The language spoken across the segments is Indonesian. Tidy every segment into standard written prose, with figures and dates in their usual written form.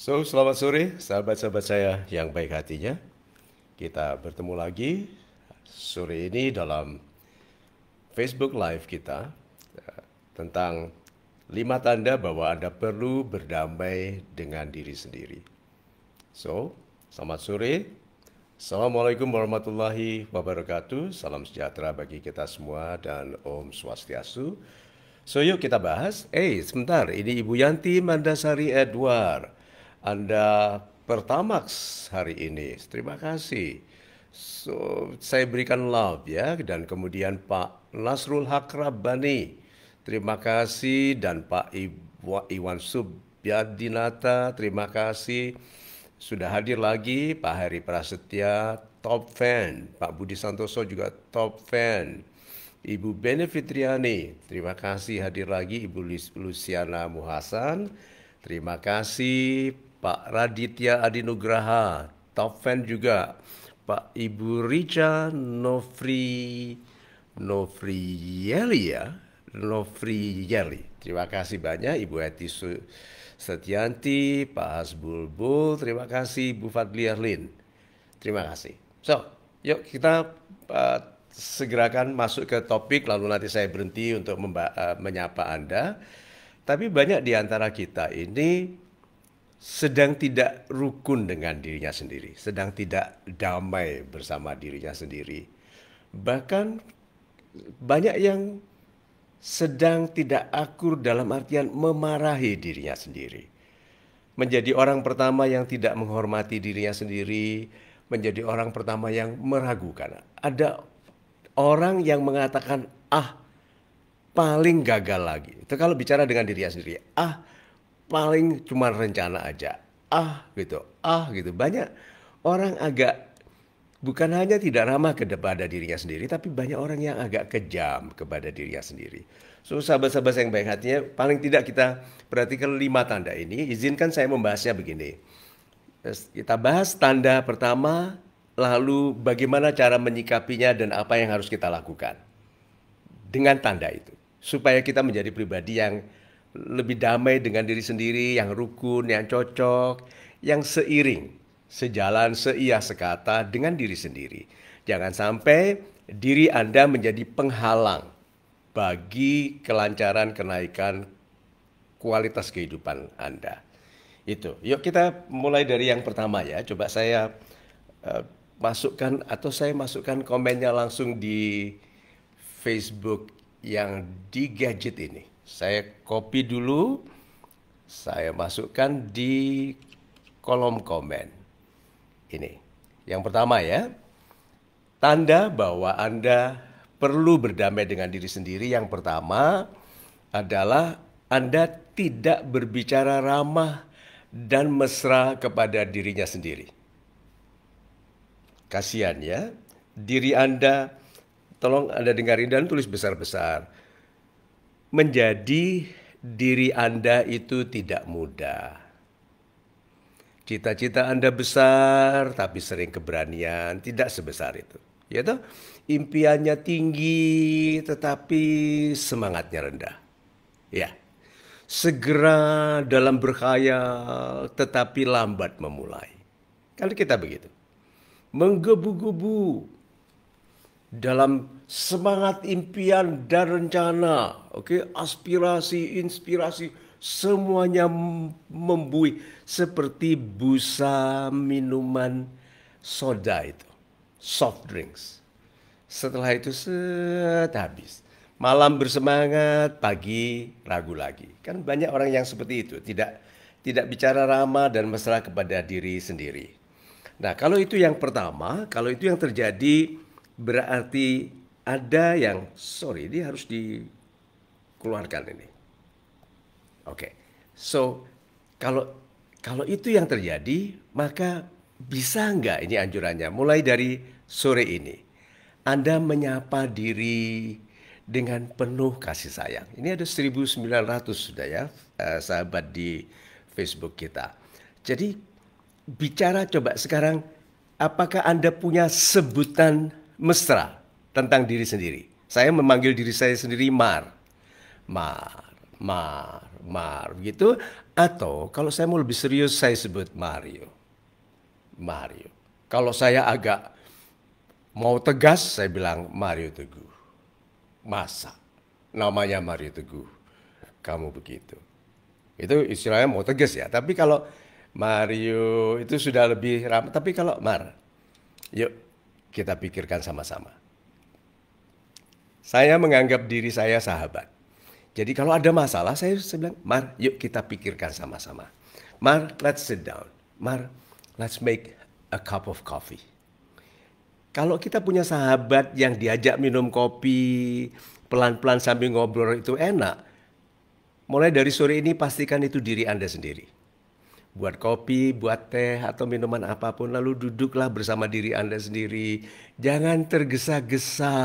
Selamat sore sahabat-sahabat saya yang baik hatinya. Kita bertemu lagi sore ini dalam Facebook Live kita tentang 5 tanda bahwa Anda perlu berdamai dengan diri sendiri. Selamat sore. Assalamualaikum warahmatullahi wabarakatuh. Salam sejahtera bagi kita semua dan Om Swastiastu. Yuk kita bahas. Sebentar, ini Ibu Yanti Mandasari Edward. Anda Pertamax hari ini. Terima kasih. Saya berikan love ya. Dan kemudian Pak Nasrul Haq Rabbani. Terima kasih. Dan Pak Iwan Subyadinata. Terima kasih. Sudah hadir lagi Pak Heri Prasetya, top fan. Pak Budi Santoso juga top fan. Ibu Benefitriani, terima kasih hadir lagi. Ibu Luciana Muhasan, terima kasih. Pak Raditya Adinugraha, top fan juga. Pak Ibu Richa Nofriyeli ya, Nofriyeli. Terima kasih banyak Ibu Eti Setianti, Pak Hasbulbul, terima kasih Bu Fadli Erlin. Terima kasih. Yuk kita segerakan masuk ke topik, lalu nanti saya berhenti untuk menyapa Anda. Tapi banyak di antara kita ini sedang tidak rukun dengan dirinya sendiri, sedang tidak damai bersama dirinya sendiri. Bahkan banyak yang sedang tidak akur dalam artian memarahi dirinya sendiri. Menjadi orang pertama yang tidak menghormati dirinya sendiri, menjadi orang pertama yang meragukan. Ada orang yang mengatakan, paling gagal lagi. Itu kalau bicara dengan dirinya sendiri. Paling cuma rencana aja. Gitu. Banyak orang agak, bukan hanya tidak ramah kepada dirinya sendiri, tapi banyak orang yang agak kejam kepada dirinya sendiri. Sahabat-sahabat yang baik hatinya, paling tidak kita perhatikan 5 tanda ini. Izinkan saya membahasnya begini. Kita bahas tanda pertama, lalu bagaimana cara menyikapinya dan apa yang harus kita lakukan dengan tanda itu, supaya kita menjadi pribadi yang lebih damai dengan diri sendiri, yang rukun, yang cocok, yang seiring, sejalan, seia, sekata dengan diri sendiri. Jangan sampai diri Anda menjadi penghalang bagi kelancaran kenaikan kualitas kehidupan Anda. Itu. Yuk kita mulai dari yang pertama ya. Coba saya masukkan komennya langsung di Facebook yang di gadget ini. Saya copy dulu, saya masukkan di kolom komen. Ini. Yang pertama ya. Tanda bahwa Anda perlu berdamai dengan diri sendiri. Yang pertama adalah Anda tidak berbicara ramah dan mesra kepada dirinya sendiri. Kasihan ya, diri Anda, tolong Anda dengarin dan tulis besar-besar. Menjadi diri Anda itu tidak mudah. Cita-cita Anda besar, tapi sering keberanian tidak sebesar itu. Ya toh? Impiannya tinggi, tetapi semangatnya rendah. Ya. Segera dalam berkhayal, tetapi lambat memulai. Kalau kita begitu. Menggebu-gebu dalam semangat impian dan rencana, aspirasi, inspirasi, semuanya membuih seperti busa minuman soda itu, soft drinks. Setelah itu habis. Malam bersemangat, pagi ragu lagi. Kan banyak orang yang seperti itu, tidak bicara ramah dan mesra kepada diri sendiri. Nah, kalau itu yang pertama, kalau itu yang terjadi, berarti ada yang, ini harus dikeluarkan ini. Kalau itu yang terjadi, maka bisa nggak ini anjurannya? Mulai dari sore ini, Anda menyapa diri dengan penuh kasih sayang. Ini ada 1.900 sudah ya, sahabat di Facebook kita. Jadi bicara coba sekarang, apakah Anda punya sebutan mesra tentang diri sendiri? Saya memanggil diri saya sendiri Mar. Mar gitu. Atau kalau saya mau lebih serius saya sebut Mario. Kalau saya agak mau tegas saya bilang Mario Teguh. Masa namanya Mario Teguh kamu begitu? Itu istilahnya mau tegas ya. Tapi kalau Mario itu sudah lebih ramah. Tapi kalau Mar, yuk kita pikirkan sama-sama. Saya menganggap diri saya sahabat. Jadi kalau ada masalah saya bilang, Mar, yuk kita pikirkan sama-sama. Mar, let's sit down. Mar, let's make a cup of coffee. Kalau kita punya sahabat yang diajak minum kopi, pelan-pelan sambil ngobrol itu enak. Mulai dari sore ini pastikan itu diri Anda sendiri. Buat kopi, buat teh, atau minuman apapun, lalu duduklah bersama diri Anda sendiri. Jangan tergesa-gesa.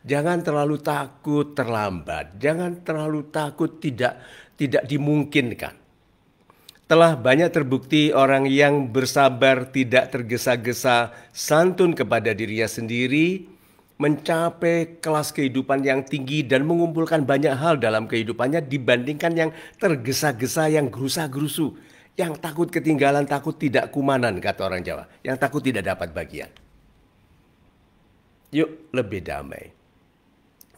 Jangan terlalu takut terlambat. Jangan terlalu takut tidak dimungkinkan. Telah banyak terbukti orang yang bersabar, tidak tergesa-gesa, santun kepada dirinya sendiri, mencapai kelas kehidupan yang tinggi dan mengumpulkan banyak hal dalam kehidupannya dibandingkan yang tergesa-gesa, yang gerusa-gerusu, yang takut ketinggalan, takut tidak kumanan, kata orang Jawa, yang takut tidak dapat bagian. Yuk lebih damai.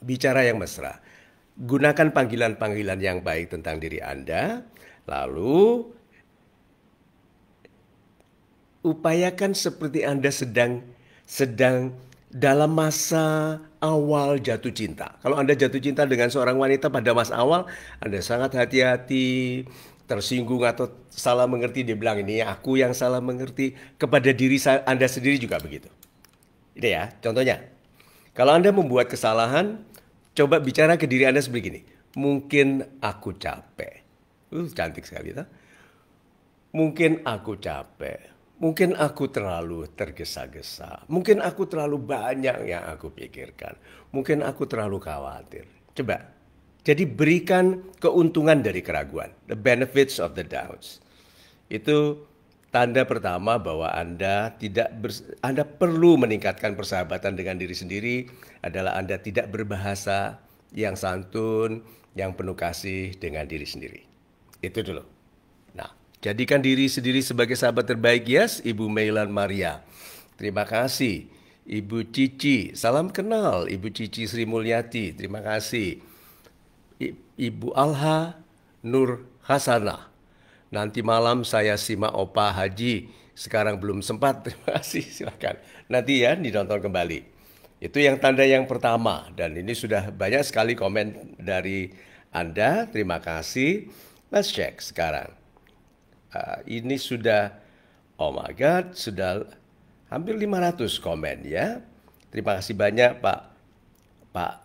Bicara yang mesra. Gunakan panggilan-panggilan yang baik tentang diri Anda. Lalu upayakan seperti Anda sedang dalam masa awal jatuh cinta. Kalau Anda jatuh cinta dengan seorang wanita pada masa awal, Anda sangat hati-hati, tersinggung atau salah mengerti, dia bilang ini aku yang salah mengerti. Kepada diri Anda sendiri juga begitu. Ini ya, contohnya. Kalau Anda membuat kesalahan, coba bicara ke diri Anda seperti ini. Mungkin aku capek. Cantik sekali, tak? Mungkin aku capek. Mungkin aku terlalu tergesa-gesa. Mungkin aku terlalu banyak yang aku pikirkan. Mungkin aku terlalu khawatir. Coba. Jadi berikan keuntungan dari keraguan. The benefits of the doubts. Itu tanda pertama bahwa Anda Anda perlu meningkatkan persahabatan dengan diri sendiri adalah Anda tidak berbahasa yang santun, yang penuh kasih dengan diri sendiri. Itu dulu. Nah, jadikan diri sendiri sebagai sahabat terbaik, yes, Ibu Meilan Maria. Terima kasih. Ibu Cici, salam kenal. Ibu Cici Sri Mulyati, terima kasih. Ibu Alha Nur Hasanah. Nanti malam saya simak Opa Haji. Sekarang belum sempat, terima kasih, silakan. Nanti ya ditonton kembali. Itu yang tanda yang pertama. Dan ini sudah banyak sekali komen dari Anda, terima kasih. Let's check sekarang. Ini sudah, oh my God, sudah hampir 500 komen ya. Terima kasih banyak Pak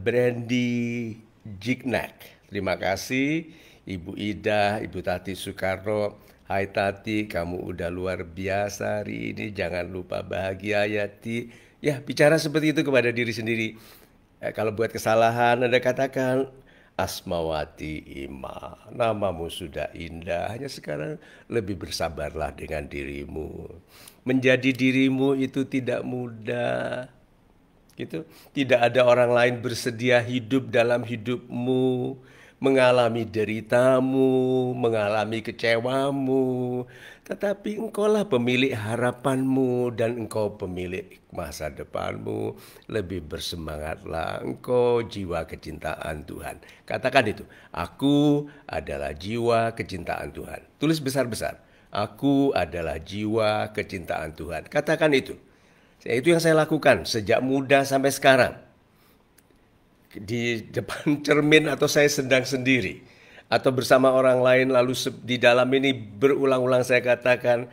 Brandy Jignack. Terima kasih Ibu Ida, Ibu Tati Soekarno. Hai Tati, kamu udah luar biasa hari ini. Jangan lupa bahagia ya Ti. Ya, bicara seperti itu kepada diri sendiri. Kalau buat kesalahan, Anda katakan, Asmawati Ima, namamu sudah indah, hanya sekarang lebih bersabarlah dengan dirimu. Menjadi dirimu itu tidak mudah. Gitu. Tidak ada orang lain bersedia hidup dalam hidupmu, mengalami deritamu, mengalami kecewamu. Tetapi engkaulah pemilik harapanmu dan engkau pemilik masa depanmu. Lebih bersemangatlah, engkau jiwa kecintaan Tuhan. Katakan itu, aku adalah jiwa kecintaan Tuhan. Tulis besar-besar, aku adalah jiwa kecintaan Tuhan. Katakan itu. Itu yang saya lakukan sejak muda sampai sekarang. Di depan cermin atau saya sedang sendiri atau bersama orang lain, lalu di dalam ini berulang-ulang saya katakan,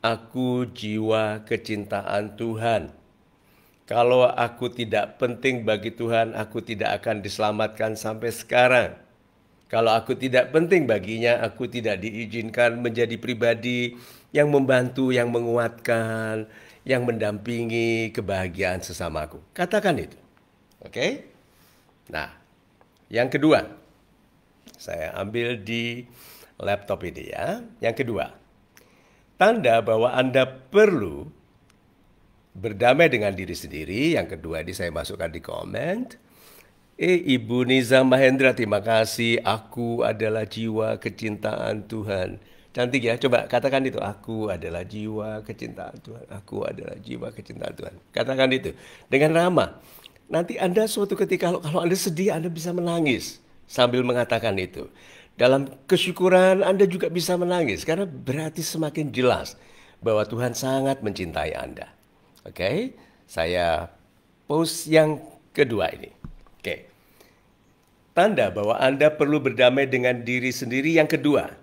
aku jiwa kecintaan Tuhan. Kalau aku tidak penting bagi Tuhan, aku tidak akan diselamatkan sampai sekarang. Kalau aku tidak penting baginya, aku tidak diizinkan menjadi pribadi yang membantu, yang menguatkan, yang mendampingi kebahagiaan sesamaku. Katakan itu. Oke? Nah, yang kedua. Saya ambil di laptop ini ya. Yang kedua. Tanda bahwa Anda perlu berdamai dengan diri sendiri. Yang kedua ini saya masukkan di komen. Ibu Niza Mahendra, terima kasih. Aku adalah jiwa kecintaan Tuhan. Cantik ya, coba katakan itu. Aku adalah jiwa kecintaan Tuhan. Aku adalah jiwa kecintaan Tuhan. Katakan itu dengan ramah. Nanti Anda suatu ketika kalau Anda sedih, Anda bisa menangis sambil mengatakan itu. Dalam kesyukuran Anda juga bisa menangis karena berarti semakin jelas bahwa Tuhan sangat mencintai Anda. Oke, saya post yang kedua ini. Oke. Tanda bahwa Anda perlu berdamai dengan diri sendiri yang kedua.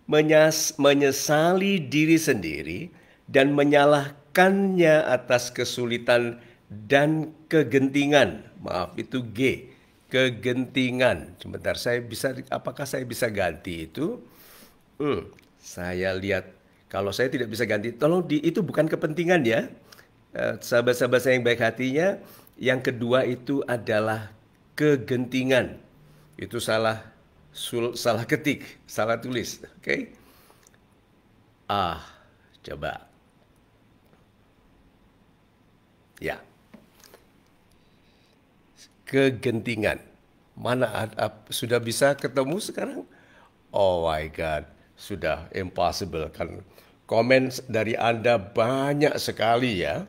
Menyesali diri sendiri dan menyalahkannya atas kesulitan dan kegentingan. Maaf, itu G. Kegentingan. Sebentar, apakah saya bisa ganti itu? Saya lihat, kalau saya tidak bisa ganti, tolong itu bukan kepentingan ya. Sahabat-sahabat saya yang baik hatinya, yang kedua itu adalah kegentingan. Itu salah ketik, salah tulis. Oke. Coba. Ya. Kegentingan. Mana sudah bisa ketemu sekarang? Oh my God, sudah impossible kan. Komen dari Anda banyak sekali ya.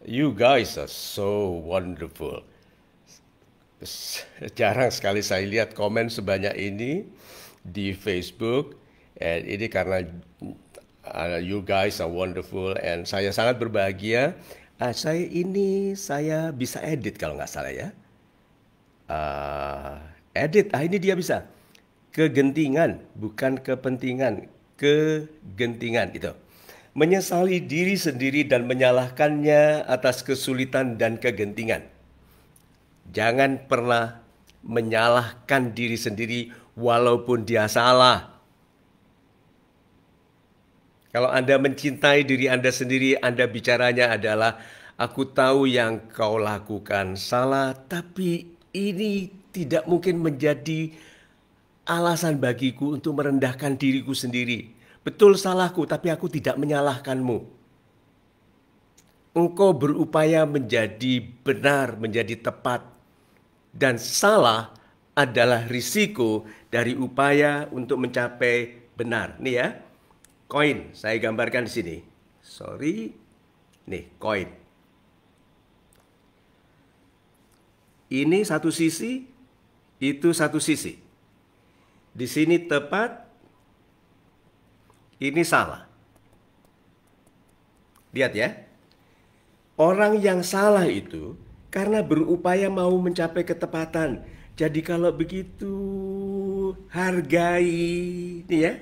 You guys are so wonderful. Jarang sekali saya lihat komen sebanyak ini di Facebook. And ini karena you guys are wonderful and saya sangat berbahagia. Saya bisa edit kalau nggak salah ya. Edit, ini dia bisa. Kegentingan, bukan kepentingan. Kegentingan itu. Menyesali diri sendiri dan menyalahkannya atas kesulitan dan kegentingan. Jangan pernah menyalahkan diri sendiri walaupun dia salah. Kalau Anda mencintai diri Anda sendiri, Anda bicaranya adalah, aku tahu yang kau lakukan salah, tapi ini tidak mungkin menjadi alasan bagiku untuk merendahkan diriku sendiri. Betul salahku, tapi aku tidak menyalahkanmu. Engkau berupaya menjadi benar, menjadi tepat. Dan salah adalah risiko dari upaya untuk mencapai benar. Nih ya, koin saya gambarkan di sini. Sorry, nih koin. Ini satu sisi, itu satu sisi. Di sini tepat, ini salah. Lihat ya, orang yang salah itu karena berupaya mau mencapai ketepatan. Jadi kalau begitu, hargai, nih ya,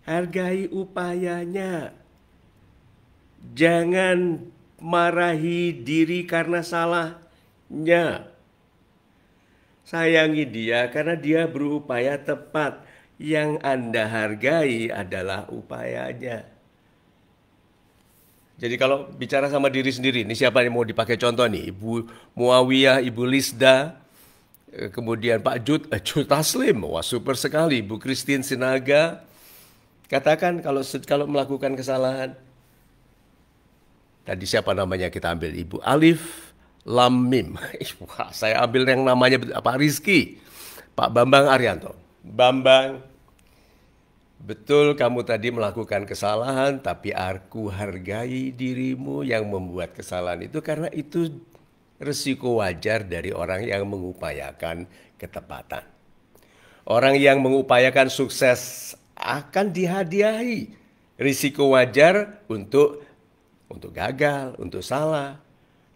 hargai upayanya. Jangan marahi diri karena salahnya. Sayangi dia karena dia berupaya tepat. Yang Anda hargai adalah upayanya. Jadi kalau bicara sama diri sendiri, ini siapa yang mau dipakai contoh nih? Ibu Muawiyah, Ibu Lisda, kemudian Pak Jud Taslim, wah super sekali. Ibu Christine Sinaga, katakan kalau melakukan kesalahan. Tadi siapa namanya kita ambil? Ibu Alif Lam Mim. Wah, saya ambil yang namanya Pak Rizky, Pak Bambang Arianto. Bambang, betul kamu tadi melakukan kesalahan, tapi aku hargai dirimu yang membuat kesalahan itu karena itu resiko wajar dari orang yang mengupayakan ketepatan. Orang yang mengupayakan sukses akan dihadiahi risiko wajar untuk gagal, untuk salah.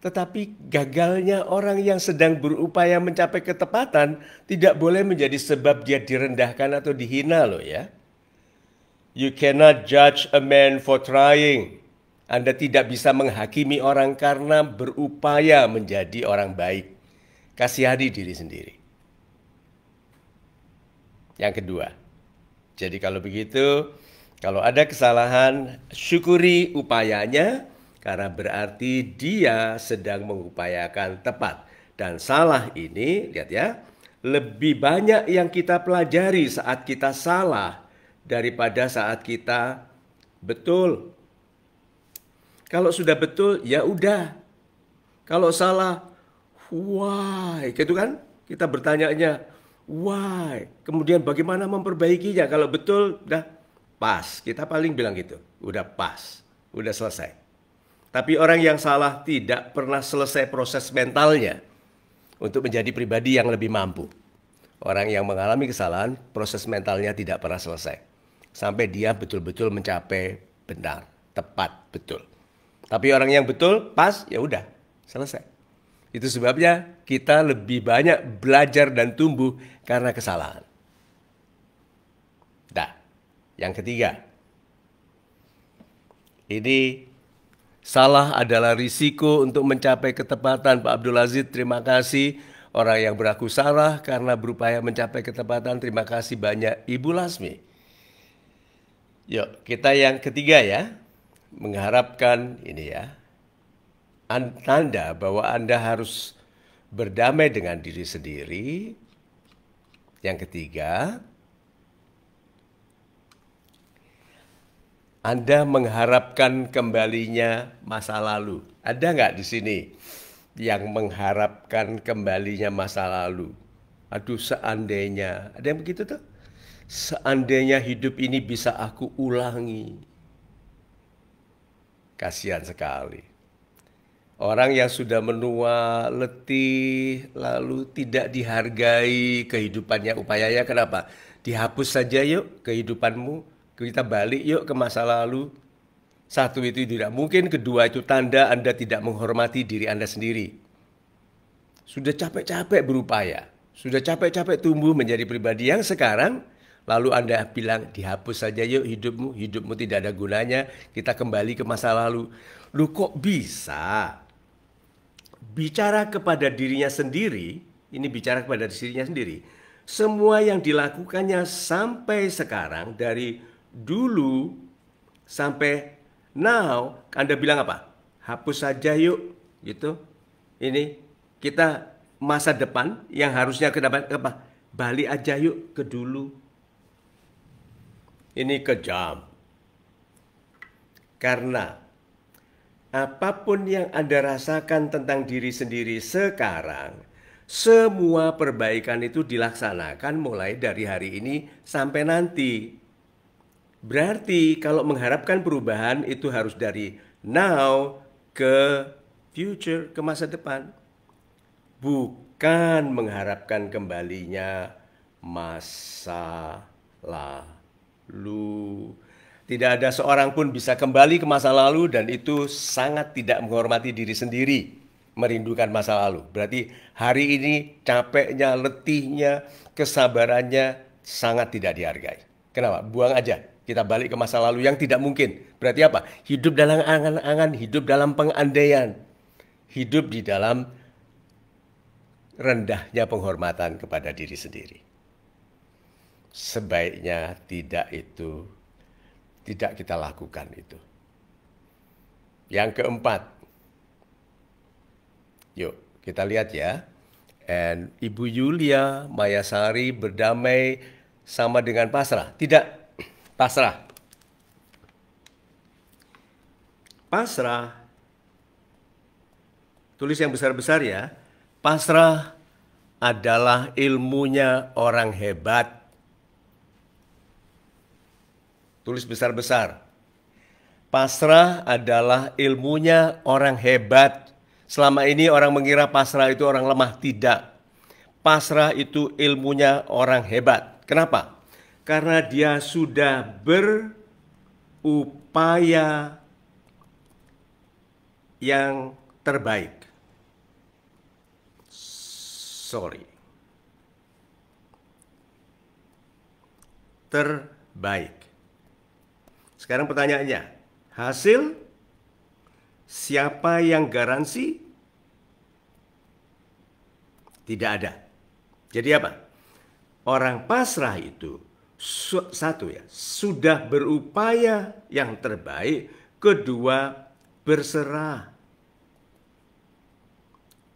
Tetapi gagalnya orang yang sedang berupaya mencapai ketepatan tidak boleh menjadi sebab dia direndahkan atau dihina loh ya. You cannot judge a man for trying. Anda tidak bisa menghakimi orang karena berupaya menjadi orang baik. Kasihani diri sendiri. Yang kedua, jadi kalau begitu, kalau ada kesalahan, syukuri upayanya karena berarti dia sedang mengupayakan tepat. Dan salah ini, lihat ya, lebih banyak yang kita pelajari saat kita salah daripada saat kita betul. Kalau sudah betul, ya udah. Kalau salah, Why? Gitu kan? Kita bertanya-nya, why? Kemudian bagaimana memperbaikinya? Kalau betul, udah pas. Kita paling bilang gitu, udah pas, udah selesai. Tapi orang yang salah tidak pernah selesai proses mentalnya untuk menjadi pribadi yang lebih mampu. Orang yang mengalami kesalahan, proses mentalnya tidak pernah selesai. Sampai dia betul-betul mencapai benar, tepat, betul. Tapi orang yang betul, pas, ya udah, selesai. Itu sebabnya kita lebih banyak belajar dan tumbuh karena kesalahan. Nah, yang ketiga. Ini salah adalah risiko untuk mencapai ketepatan. Pak Abdul Aziz, terima kasih. Orang yang beraku salah karena berupaya mencapai ketepatan. Terima kasih banyak Ibu Lasmi. Yuk, kita yang ketiga ya. Mengharapkan ini ya. Tanda bahwa Anda harus berdamai dengan diri sendiri. Yang ketiga, Anda mengharapkan kembalinya masa lalu. Ada nggak di sini yang mengharapkan kembalinya masa lalu? Aduh, seandainya. Ada yang begitu tuh? Seandainya hidup ini bisa aku ulangi. Kasihan sekali. Orang yang sudah menua, letih, lalu tidak dihargai kehidupannya, upayanya kenapa? Dihapus saja yuk kehidupanmu, kita balik yuk ke masa lalu. Satu, itu tidak mungkin. Kedua, itu tanda Anda tidak menghormati diri Anda sendiri. Sudah capek-capek berupaya, sudah capek-capek tumbuh menjadi pribadi yang sekarang, lalu Anda bilang dihapus saja yuk hidupmu, hidupmu tidak ada gunanya, kita kembali ke masa lalu. Lu kok bisa? Bicara kepada dirinya sendiri, ini bicara kepada dirinya sendiri. Semua yang dilakukannya sampai sekarang, dari dulu sampai now, Anda bilang apa? Hapus saja yuk, gitu. Ini kita masa depan yang harusnya ke depan apa? Balik aja yuk ke dulu. Ini kejam. Karena apapun yang Anda rasakan tentang diri sendiri sekarang, semua perbaikan itu dilaksanakan mulai dari hari ini sampai nanti. Berarti kalau mengharapkan perubahan itu harus dari now ke future, ke masa depan. Bukan mengharapkan kembalinya masa lalu. Tidak ada seorang pun bisa kembali ke masa lalu, dan itu sangat tidak menghormati diri sendiri, merindukan masa lalu. Berarti hari ini capeknya, letihnya, kesabarannya sangat tidak dihargai. Kenapa? Buang aja. Kita balik ke masa lalu yang tidak mungkin. Berarti apa? Hidup dalam angan-angan, hidup dalam pengandaian. Hidup di dalam rendahnya penghormatan kepada diri sendiri. Sebaiknya tidak kita lakukan itu. Yang keempat, yuk kita lihat ya. And Ibu Yulia Mayasari, berdamai sama dengan pasrah. Tidak, pasrah. Pasrah, tulis yang besar-besar ya. Pasrah adalah ilmunya orang hebat. Tulis besar-besar. Pasrah adalah ilmunya orang hebat. Selama ini orang mengira pasrah itu orang lemah. Tidak. Pasrah itu ilmunya orang hebat. Kenapa? Karena dia sudah berupaya yang terbaik. Terbaik. Sekarang pertanyaannya, hasil siapa yang garansi? Tidak ada. Jadi apa? Orang pasrah itu satu ya, sudah berupaya yang terbaik, kedua berserah.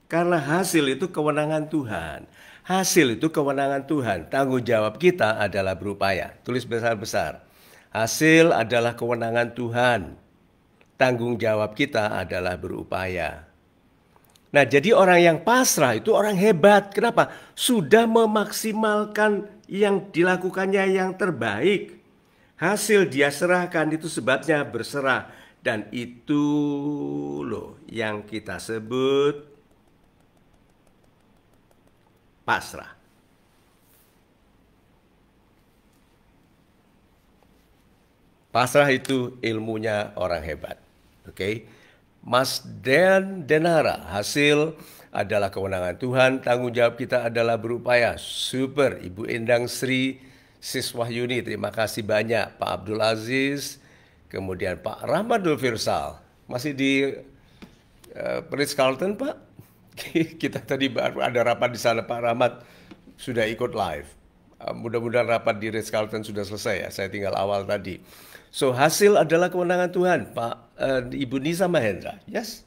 Karena hasil itu kewenangan Tuhan. Hasil itu kewenangan Tuhan. Tanggung jawab kita adalah berupaya. Tulis besar-besar. Hasil adalah kewenangan Tuhan. Tanggung jawab kita adalah berupaya. Nah, jadi orang yang pasrah itu orang hebat. Kenapa? Sudah memaksimalkan yang dilakukannya yang terbaik. Hasil dia serahkan, itu sebabnya berserah. Dan itu loh yang kita sebut pasrah. Pasrah itu ilmunya orang hebat. Oke. Mas Denara, hasil adalah kewenangan Tuhan, tanggung jawab kita adalah berupaya. Super, Ibu Endang Sri Siswahyuni, terima kasih banyak. Pak Abdul Aziz, kemudian Pak Rahmadul Firsal. Masih di Ritz Carlton, Pak? Kita tadi baru ada rapat di sana, Pak Rahmat sudah ikut live. Mudah-mudahan rapat di Ritz Carlton sudah selesai ya, saya tinggal awal tadi. So, hasil adalah kewenangan Tuhan, Pak Ibu Nisa Mahendra. Yes,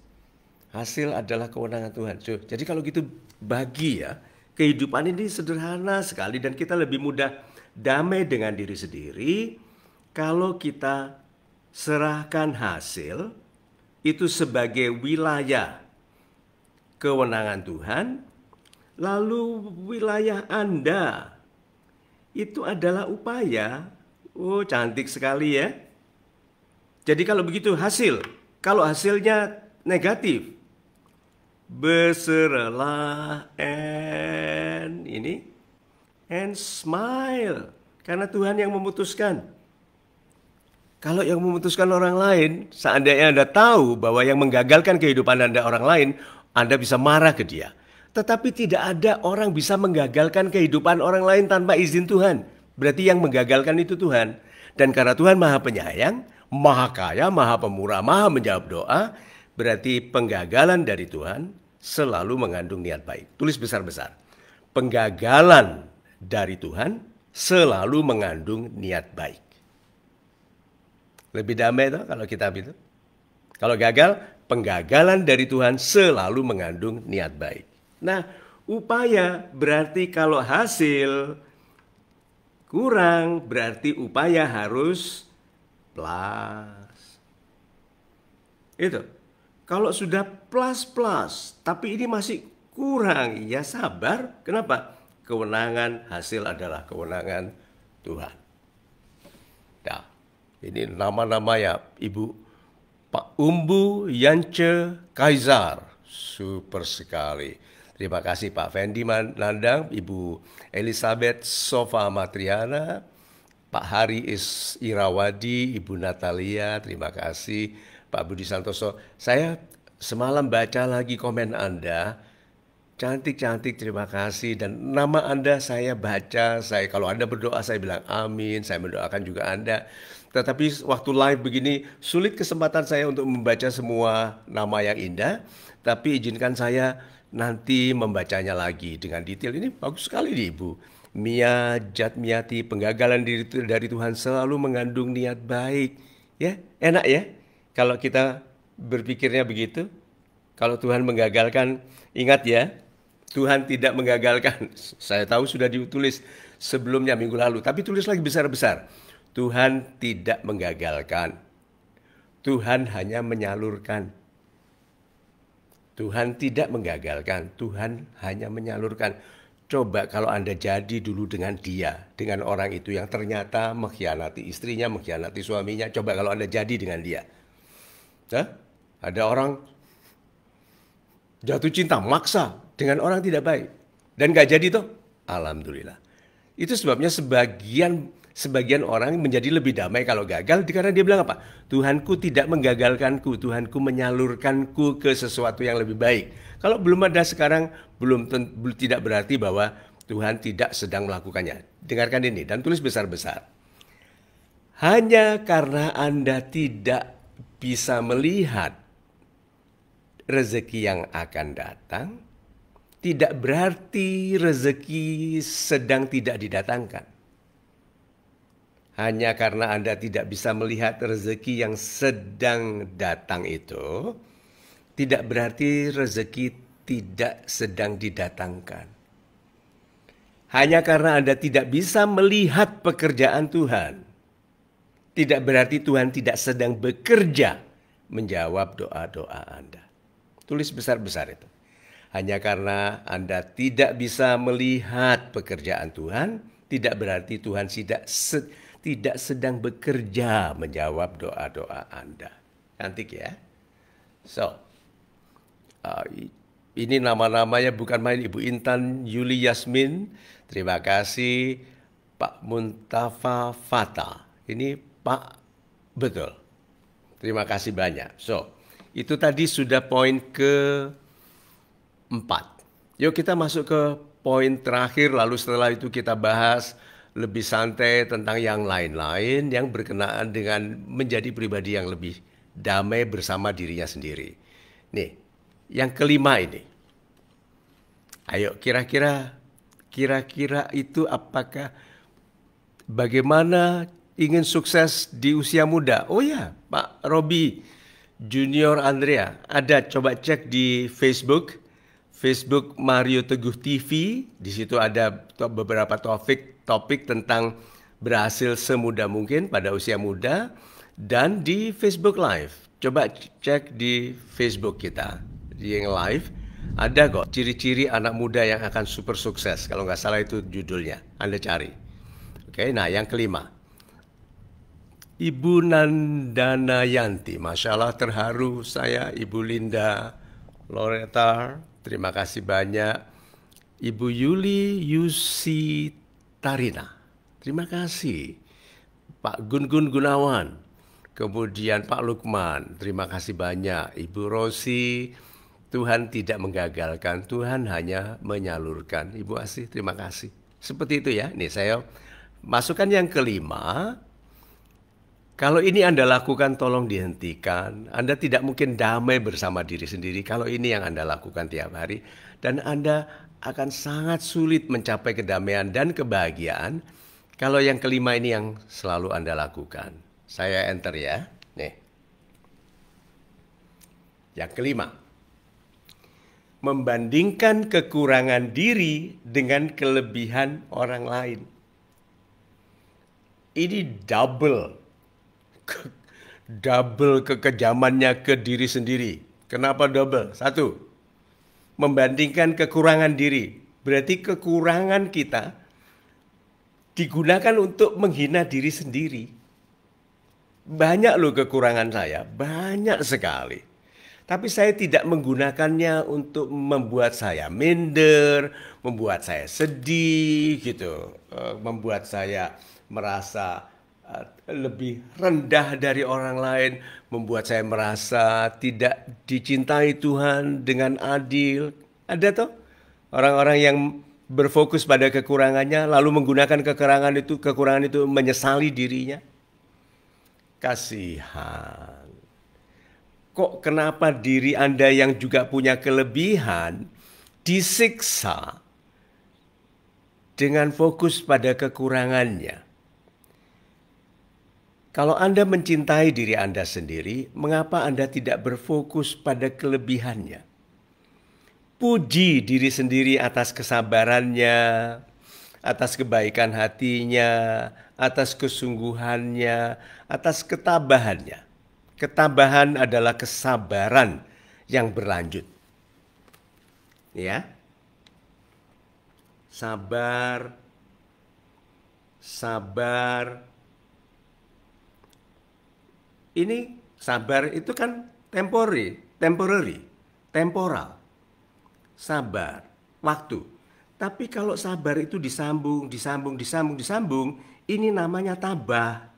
hasil adalah kewenangan Tuhan. So, jadi kalau gitu bagi ya, kehidupan ini sederhana sekali dan kita lebih mudah damai dengan diri sendiri kalau kita serahkan hasil itu sebagai wilayah kewenangan Tuhan, lalu wilayah Anda itu adalah upaya. Oh, cantik sekali ya. Jadi kalau begitu hasil, kalau hasilnya negatif, berserahlah and smile, karena Tuhan yang memutuskan. Kalau yang memutuskan orang lain, seandainya Anda tahu bahwa yang menggagalkan kehidupan Anda orang lain, Anda bisa marah ke dia. Tetapi tidak ada orang bisa menggagalkan kehidupan orang lain tanpa izin Tuhan. Berarti yang menggagalkan itu Tuhan. Dan karena Tuhan Maha Penyayang, Maha Kaya, Maha Pemurah, Maha menjawab doa, berarti penggagalan dari Tuhan selalu mengandung niat baik. Tulis besar-besar. Penggagalan dari Tuhan selalu mengandung niat baik. Lebih damai toh kalau kita itu. Kalau gagal, penggagalan dari Tuhan selalu mengandung niat baik. Nah, upaya berarti kalau hasil kurang, berarti upaya harus plus. Itu. Kalau sudah plus, tapi ini masih kurang, ya sabar. Kenapa? Kewenangan hasil adalah kewenangan Tuhan. Nah, ini nama-nama ya, Ibu Pak Umbu Yance Kaisar. Super sekali. Terima kasih Pak Fendi Nandang, Ibu Elizabeth Sofa Matriana, Pak Hari Irawadi, Ibu Natalia, terima kasih. Pak Budi Santoso, saya semalam baca lagi komen Anda, cantik-cantik, terima kasih. Dan nama Anda saya baca, kalau Anda berdoa saya bilang amin, saya mendoakan juga Anda. Tetapi waktu live begini, sulit kesempatan saya untuk membaca semua nama yang indah, tapi izinkan saya nanti membacanya lagi dengan detail. Ini bagus sekali nih Ibu. Mia Jatmiati, penggagalan dari Tuhan selalu mengandung niat baik. Ya, enak ya kalau kita berpikirnya begitu. Kalau Tuhan menggagalkan, ingat ya, Tuhan tidak menggagalkan. Saya tahu sudah ditulis sebelumnya minggu lalu, tapi tulis lagi besar-besar. Tuhan tidak menggagalkan. Tuhan hanya menyalurkan. Tuhan tidak menggagalkan, Tuhan hanya menyalurkan. Coba kalau Anda jadi dulu dengan dia, dengan orang itu yang ternyata mengkhianati istrinya, mengkhianati suaminya. Coba kalau Anda jadi dengan dia. Nah, ada orang jatuh cinta, maksa dengan orang tidak baik. Dan gak jadi toh, alhamdulillah. Itu sebabnya sebagian orang menjadi lebih damai kalau gagal karena dia bilang apa? Tuhanku tidak menggagalkanku, Tuhanku menyalurkanku ke sesuatu yang lebih baik. Kalau belum ada sekarang, tidak berarti bahwa Tuhan tidak sedang melakukannya. Dengarkan ini dan tulis besar-besar. Hanya karena Anda tidak bisa melihat rezeki yang akan datang, tidak berarti rezeki sedang tidak didatangkan. Hanya karena Anda tidak bisa melihat rezeki yang sedang datang itu, tidak berarti rezeki tidak sedang didatangkan. Hanya karena Anda tidak bisa melihat pekerjaan Tuhan, tidak berarti Tuhan tidak sedang bekerja menjawab doa-doa Anda. Tulis besar-besar itu. Hanya karena Anda tidak bisa melihat pekerjaan Tuhan, tidak berarti Tuhan tidak sedang bekerja menjawab doa-doa Anda. Cantik ya. So, uh, ini nama-namanya bukan main. Ibu Intan Yuli Yasmin, terima kasih. Pak Muntafa Fata, ini Pak, betul. Terima kasih banyak. So, itu tadi sudah poin ke-4. Yuk kita masuk ke poin terakhir, lalu setelah itu kita bahas lebih santai tentang yang lain-lain yang berkenaan dengan menjadi pribadi yang lebih damai bersama dirinya sendiri. Nih, yang kelima ini. Ayo kira-kira itu apakah bagaimana ingin sukses di usia muda? Oh ya, Pak Robi Junior Andrea, ada coba cek di Facebook Mario Teguh TV. Di situ ada beberapa topik tentang berhasil semudah mungkin pada usia muda, dan di Facebook Live. Coba cek di Facebook kita, di yang live ada kok ciri-ciri anak muda yang akan super sukses. Kalau nggak salah itu judulnya, Anda cari. Oke, nah yang kelima, Ibu Nandana Yanti, Masya Allah terharu saya. Ibu Linda Loretta, terima kasih banyak. Ibu Yuli Yusi Tarina, terima kasih. Pak Gun-Gun Gunawan, kemudian Pak Lukman, terima kasih banyak. Ibu Rosi, Tuhan tidak menggagalkan, Tuhan hanya menyalurkan. Ibu Asih, terima kasih. Seperti itu ya. Nih saya masukkan yang kelima. Kalau ini Anda lakukan, tolong dihentikan. Anda tidak mungkin damai bersama diri sendiri kalau ini yang Anda lakukan tiap hari. Dan Anda akan sangat sulit mencapai kedamaian dan kebahagiaan kalau yang kelima ini yang selalu Anda lakukan. Saya enter ya. Nih. Yang kelima. Membandingkan kekurangan diri dengan kelebihan orang lain. Ini double kekejamannya ke diri sendiri. Kenapa double? Satu, membandingkan kekurangan diri. Berarti kekurangan kita digunakan untuk menghina diri sendiri. Banyak loh kekurangan saya, banyak sekali. Tapi saya tidak menggunakannya untuk membuat saya minder, membuat saya sedih gitu, membuat saya merasa lebih rendah dari orang lain, membuat saya merasa tidak dicintai Tuhan dengan adil. Ada toh orang-orang yang berfokus pada kekurangannya lalu menggunakan kekurangan itu menyesali dirinya. Kasihan. Kok kenapa diri Anda yang juga punya kelebihan disiksa dengan fokus pada kekurangannya? Kalau Anda mencintai diri Anda sendiri, mengapa Anda tidak berfokus pada kelebihannya? Puji diri sendiri atas kesabarannya, atas kebaikan hatinya, atas kesungguhannya, atas ketabahannya. Ketabahan adalah kesabaran yang berlanjut. Ya. Sabar. Ini sabar itu kan temporal. Sabar, waktu. Tapi kalau sabar itu disambung, ini namanya tabah.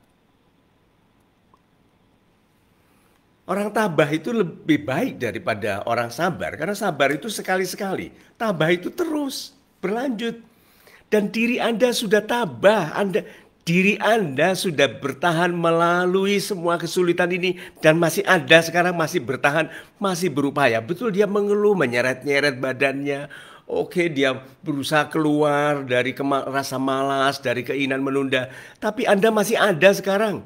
Orang tabah itu lebih baik daripada orang sabar. Karena sabar itu sekali-sekali. Tabah itu terus, berlanjut. Dan diri Anda sudah tabah. Diri Anda sudah bertahan melalui semua kesulitan ini dan masih ada sekarang, masih bertahan, masih berupaya. Betul dia mengeluh, menyeret-nyeret badannya. Oke, dia berusaha keluar dari rasa malas, dari keinginan menunda. Tapi Anda masih ada sekarang.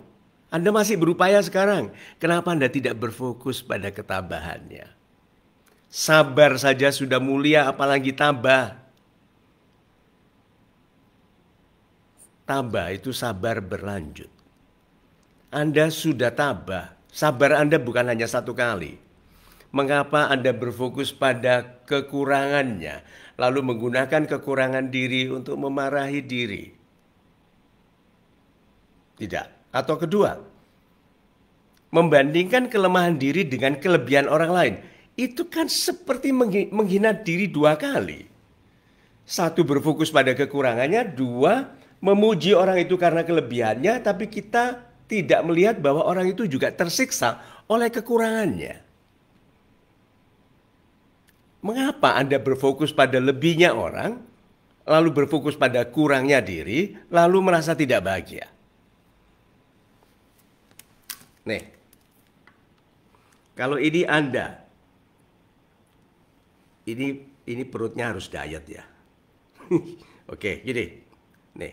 Anda masih berupaya sekarang. Kenapa Anda tidak berfokus pada ketabahannya? Sabar saja sudah mulia, apalagi tabah. Tabah itu sabar berlanjut. Anda sudah tabah. Sabar Anda bukan hanya satu kali. Mengapa Anda berfokus pada kekurangannya, lalu menggunakan kekurangan diri untuk memarahi diri? Tidak. Atau kedua, membandingkan kelemahan diri dengan kelebihan orang lain. Itu kan seperti menghina diri dua kali. Satu, berfokus pada kekurangannya. Dua, memuji orang itu karena kelebihannya, tapi kita tidak melihat bahwa orang itu juga tersiksa oleh kekurangannya. Mengapa Anda berfokus pada lebihnya orang, lalu berfokus pada kurangnya diri, lalu merasa tidak bahagia? Nih, kalau ini Anda, ini perutnya harus diet ya. Oke, gini. Nih,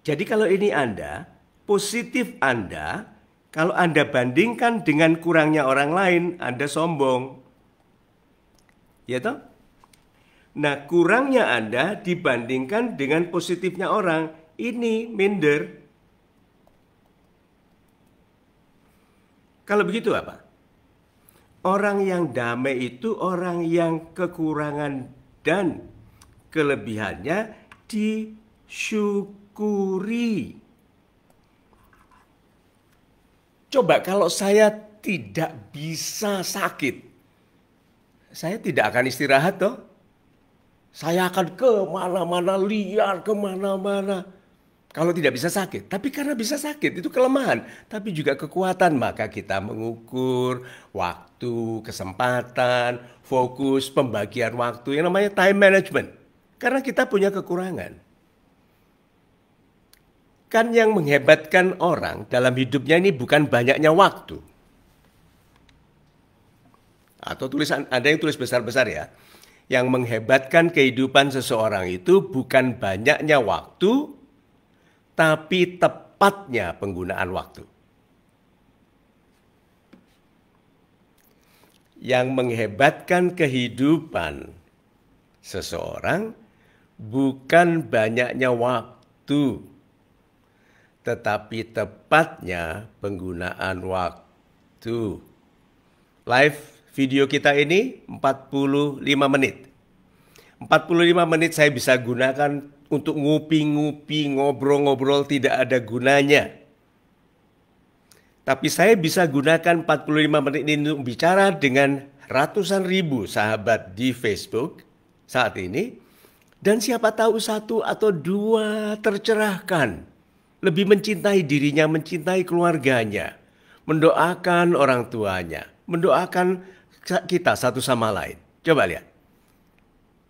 jadi kalau ini Anda, positif Anda, kalau Anda bandingkan dengan kurangnya orang lain, Anda sombong. Ya toh? Nah, kurangnya Anda dibandingkan dengan positifnya orang, ini minder. Kalau begitu apa? Orang yang damai itu orang yang kekurangan dan kelebihannya disyukuri. Coba kalau saya tidak bisa sakit, saya tidak akan istirahat toh. Saya akan kemana-mana, liar kemana-mana. Kalau tidak bisa sakit. Tapi karena bisa sakit, itu kelemahan. Tapi juga kekuatan. Maka kita mengukur waktu, kesempatan, fokus, pembagian waktu. Yang namanya time management. Karena kita punya kekurangan. Kan yang menghebatkan orang dalam hidupnya ini bukan banyaknya waktu. Atau tulisan ada yang tulis besar-besar ya. Yang menghebatkan kehidupan seseorang itu bukan banyaknya waktu, tapi tepatnya penggunaan waktu. Yang menghebatkan kehidupan seseorang bukan banyaknya waktu, tetapi tepatnya penggunaan waktu. Live video kita ini 45 menit. 45 menit saya bisa gunakan untuk ngupi-ngupi, ngobrol-ngobrol tidak ada gunanya. Tapi saya bisa gunakan 45 menit ini untuk bicara dengan ratusan ribu sahabat di Facebook saat ini. Dan siapa tahu satu atau dua tercerahkan. Lebih mencintai dirinya, mencintai keluarganya. Mendoakan orang tuanya. Mendoakan kita satu sama lain. Coba lihat.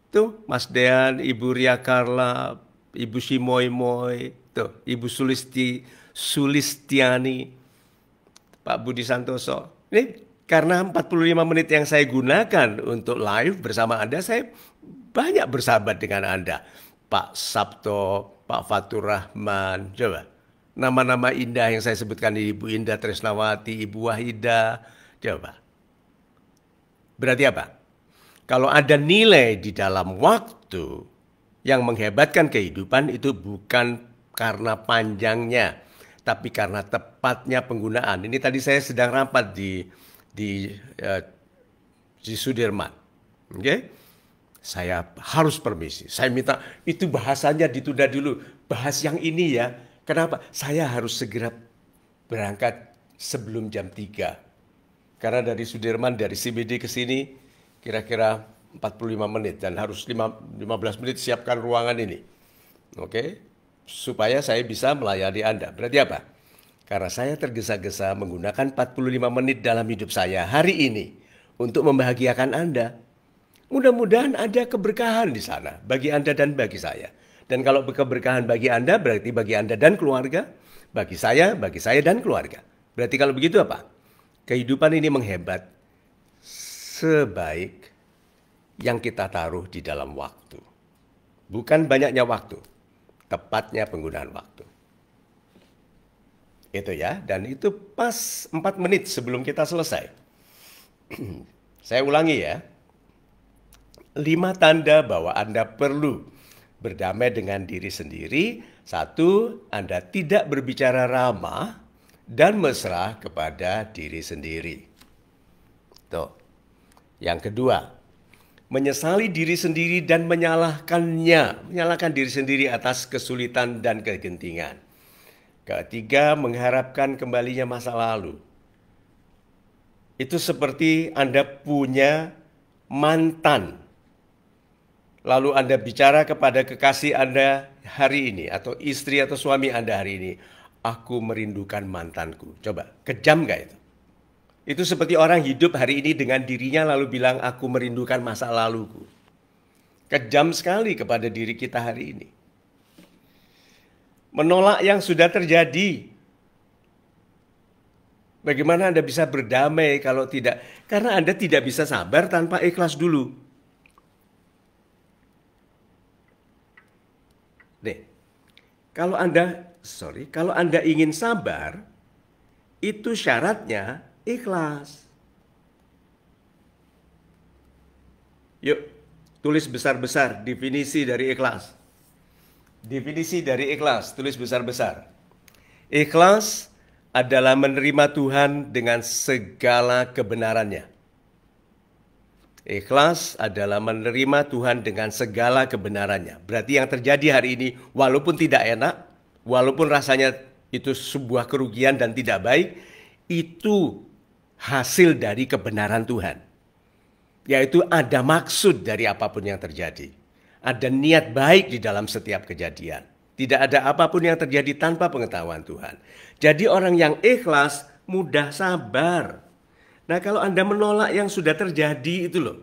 Tuh Mas Dean, Ibu Ria Carla, Ibu Simoy-moy, tuh Ibu Sulistiani, Pak Budi Santoso. Ini karena 45 menit yang saya gunakan untuk live bersama Anda, saya banyak bersahabat dengan Anda. Pak Sabto, Pak Fatur Rahman, coba. Nama-nama indah yang saya sebutkan, Ibu Indah Tresnawati, Ibu Wahida, coba. Berarti apa? Kalau ada nilai di dalam waktu yang menghebatkan kehidupan itu bukan karena panjangnya, tapi karena tepatnya penggunaan. Ini tadi saya sedang rapat di Sudirman. Oke? Saya harus permisi. Saya minta itu bahasanya ditunda dulu. Bahas yang ini ya. Kenapa? Saya harus segera berangkat sebelum jam 3. Karena dari Sudirman, dari CBD ke sini kira-kira 45 menit. Dan harus 15 menit siapkan ruangan ini. Oke? Supaya saya bisa melayani Anda. Berarti apa? Karena saya tergesa-gesa menggunakan 45 menit dalam hidup saya hari ini untuk membahagiakan Anda. Mudah-mudahan ada keberkahan di sana bagi Anda dan bagi saya. Dan kalau keberkahan bagi Anda berarti bagi Anda dan keluarga, bagi saya dan keluarga. Berarti kalau begitu apa? Kehidupan ini menghebat sebaik yang kita taruh di dalam waktu. Bukan banyaknya waktu, tepatnya penggunaan waktu. Itu ya, dan itu pas 4 menit sebelum kita selesai. Saya ulangi ya. 5 tanda bahwa Anda perlu berdamai dengan diri sendiri. 1, Anda tidak berbicara ramah dan mesra kepada diri sendiri. Tuh. Yang kedua, menyesali diri sendiri dan menyalahkan diri sendiri atas kesulitan dan kegentingan. Ketiga, mengharapkan kembalinya masa lalu. Itu seperti Anda punya mantan. Lalu Anda bicara kepada kekasih Anda hari ini, atau istri atau suami Anda hari ini, aku merindukan mantanku. Coba, kejam gak itu? Itu seperti orang hidup hari ini dengan dirinya lalu bilang, aku merindukan masa laluku. Kejam sekali kepada diri kita hari ini. Menolak yang sudah terjadi. Bagaimana Anda bisa berdamai kalau tidak? Karena Anda tidak bisa sabar tanpa ikhlas dulu. Nih, kalau Anda ingin sabar, itu syaratnya ikhlas. Yuk, tulis besar-besar definisi dari ikhlas. Definisi dari ikhlas, tulis besar-besar. Ikhlas adalah menerima Tuhan dengan segala kebenarannya. Ikhlas adalah menerima Tuhan dengan segala kebenarannya. Berarti yang terjadi hari ini, walaupun tidak enak, walaupun rasanya itu sebuah kerugian dan tidak baik, itu hasil dari kebenaran Tuhan. Yaitu ada maksud dari apapun yang terjadi. Ada niat baik di dalam setiap kejadian. Tidak ada apapun yang terjadi tanpa pengetahuan Tuhan. Jadi orang yang ikhlas mudah sabar. Nah, kalau Anda menolak yang sudah terjadi itu loh.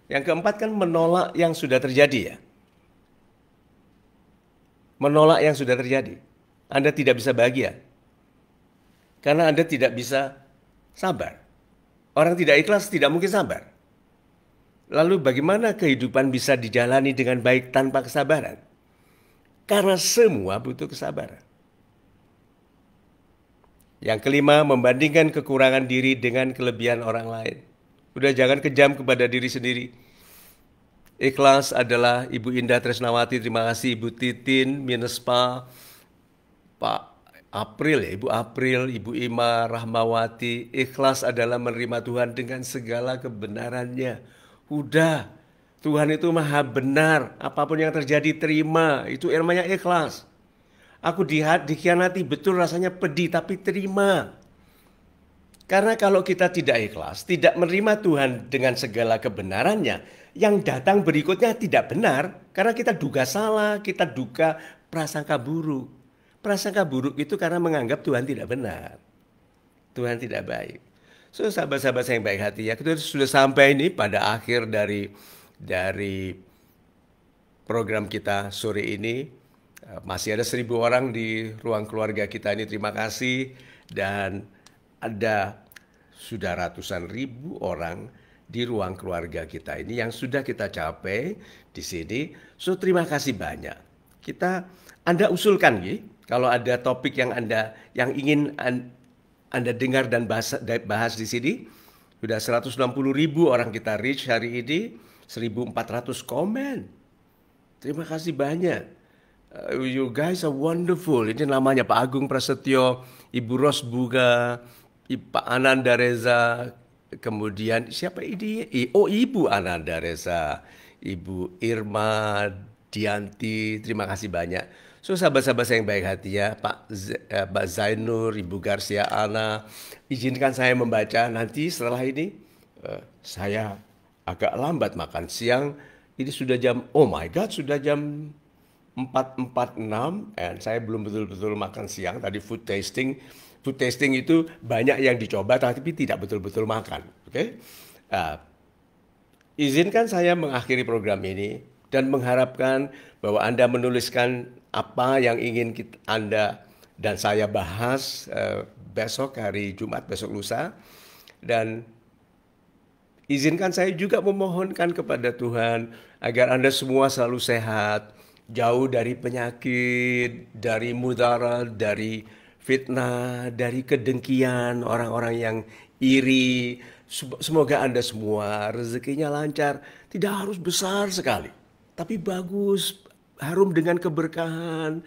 Yang keempat kan menolak yang sudah terjadi ya. Menolak yang sudah terjadi. Anda tidak bisa bahagia. Karena Anda tidak bisa sabar. Orang tidak ikhlas tidak mungkin sabar. Lalu bagaimana kehidupan bisa dijalani dengan baik tanpa kesabaran? Karena semua butuh kesabaran. Yang kelima, membandingkan kekurangan diri dengan kelebihan orang lain. Udah jangan kejam kepada diri sendiri. Ikhlas adalah Ibu Indah Tresnawati, terima kasih Ibu Titin, Minespa, Pak April ya, Ibu April, Ibu Ima, Rahmawati. Ikhlas adalah menerima Tuhan dengan segala kebenarannya. Udah, Tuhan itu maha benar. Apapun yang terjadi terima. Itu namanya ikhlas. Aku dikhianati, betul rasanya pedih, tapi terima. Karena kalau kita tidak ikhlas, tidak menerima Tuhan dengan segala kebenarannya, yang datang berikutnya tidak benar. Karena kita duga salah, kita duga prasangka buruk. Prasangka buruk itu karena menganggap Tuhan tidak benar. Tuhan tidak baik. So, sahabat-sahabat saya yang baik hati, ya, kita sudah sampai ini pada akhir dari program kita sore ini. Masih ada 1.000 orang di ruang keluarga kita ini, terima kasih. Dan ada sudah ratusan ribu orang di ruang keluarga kita ini yang sudah kita capai di sini. So, terima kasih banyak. Anda usulkan kalau ada topik yang ingin Anda dengar dan bahas di sini. Sudah 160.000 orang kita reach hari ini, 1.400 komen. Terima kasih banyak. You guys are wonderful. Ini namanya Pak Agung Prasetyo, Ibu Ros Buga, Pak Ananda Reza, kemudian siapa ini? Oh, Ibu Ananda Reza, Ibu Irma Dianti, terima kasih banyak. So, sahabat-sahabat saya yang baik hati ya, Pak Zainur, Ibu Garcia Ana, izinkan saya membaca nanti setelah ini. Saya agak lambat makan siang. Ini sudah oh my God, sudah jam 4.46 dan saya belum betul-betul makan siang. Tadi food tasting itu banyak yang dicoba tapi tidak betul-betul makan. Oke? Izinkan saya mengakhiri program ini dan mengharapkan bahwa Anda menuliskan apa yang ingin Anda dan saya bahas besok hari Jumat, besok lusa. Dan izinkan saya juga memohonkan kepada Tuhan agar Anda semua selalu sehat, jauh dari penyakit, dari mudarat, dari fitnah, dari kedengkian, orang-orang yang iri. Semoga Anda semua rezekinya lancar. Tidak harus besar sekali, tapi bagus, harum dengan keberkahan,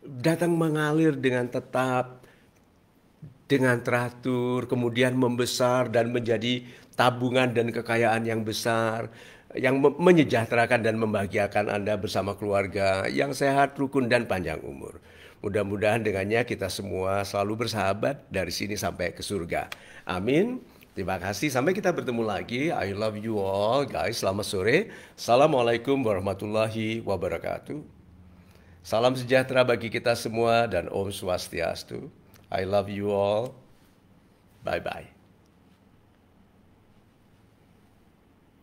datang mengalir dengan tetap. dengan teratur, kemudian membesar dan menjadi tabungan dan kekayaan yang besar, yang menyejahterakan dan membahagiakan Anda bersama keluarga yang sehat, rukun, dan panjang umur. Mudah-mudahan dengannya kita semua selalu bersahabat dari sini sampai ke surga. Amin. Terima kasih. Sampai kita bertemu lagi. I love you all, guys. Selamat sore. Assalamualaikum warahmatullahi wabarakatuh. Salam sejahtera bagi kita semua dan Om Swastiastu. I love you all. Bye-bye.